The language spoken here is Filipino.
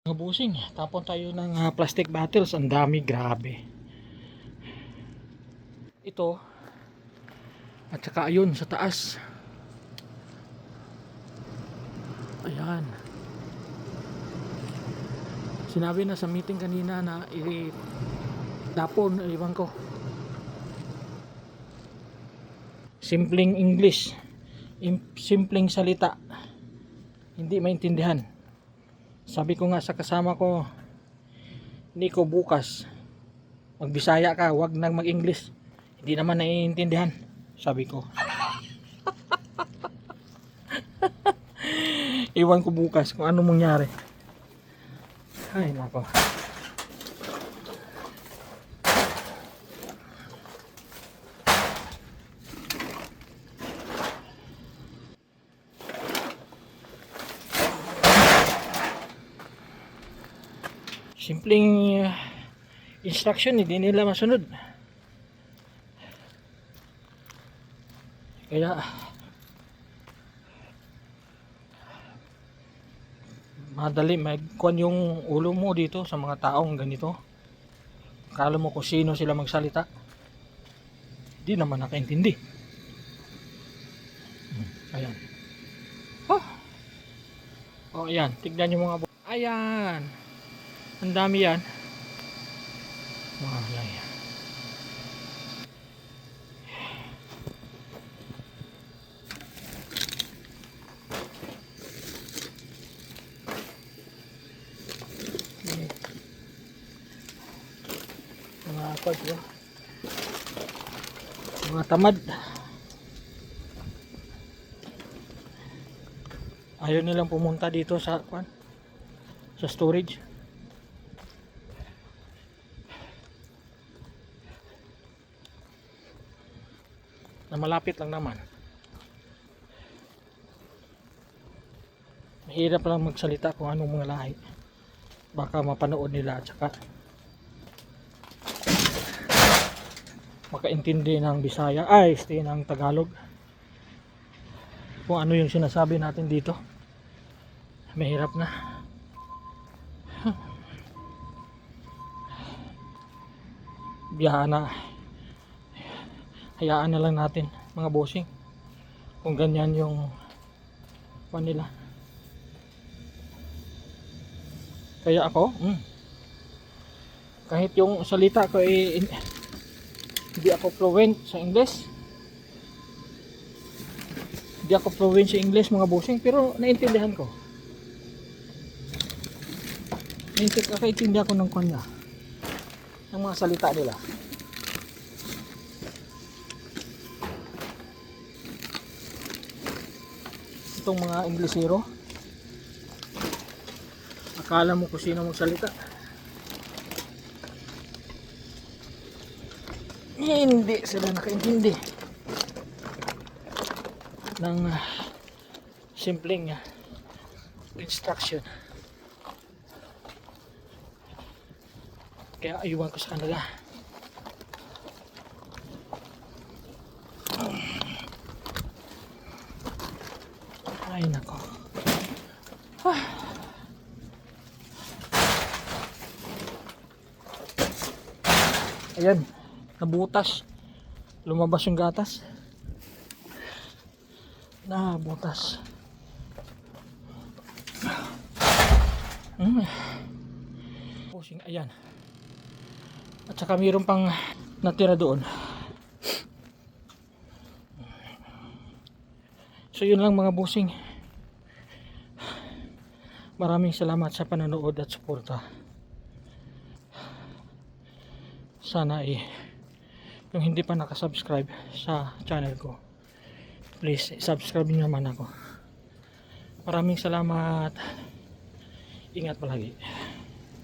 Mga busing, tapon tayo ng plastic bottles. Ang dami, grabe. Ito. At saka ayun sa taas. Ayan. Sinabi na sa meeting kanina na tapon, iwan ko. Simpleng English. Simpleng salita. Hindi maintindihan. Sabi ko nga sa kasama ko, Nico, bukas magbisaya ka, wag nang mag-English. Hindi naman naiintindihan. Sabi ko. Iwan ko bukas kung ano mangyari. Ay nako. Simpleng instruction, hindi nila masunod. Kaya madali magkuhan yung ulo mo dito sa mga taong ganito. Akala mo kung sino sila magsalita. Hindi naman nakaintindi. Ayan. Oh, ayan. Tignan yung mga ayan. Ang dami yan. Yan yan. Mga akod yun. Mga tamad. Ayaw nilang pumunta dito sa storage. Na malapit lang naman. Mahirap lang magsalita kung anong mga lahi. Baka mapanood nila at saka makaintindi ng Bisaya, ng Tagalog. Kung ano yung sinasabi natin dito. Mahirap na. Biyahan na. Hayaan na lang natin mga bossing. Kung ganyan yung nila. Kaya ako, kahit yung salita ko hindi ako fluent sa English. Hindi ako fluent sa English mga bossing, pero naintindihan ko. Nakaintindi ako ng kanya. Ng mga salita nila. Itong mga Inglesero, akala mo kung sino magsalita. Hindi sila nakaintindi ng simpleng instruction. Kaya ayuwan ko sa kanila. Ay nako. Ayan, nabutas. Lumabas yung gatas. Nabutas. Pusing, ayan. At saka mayroon pang natira doon. So yun lang mga busing. Maraming salamat sa panonood at suporta. Sana yung hindi pa nakasubscribe sa channel ko, please subscribe nyo naman ako. Maraming salamat. Ingat palagi.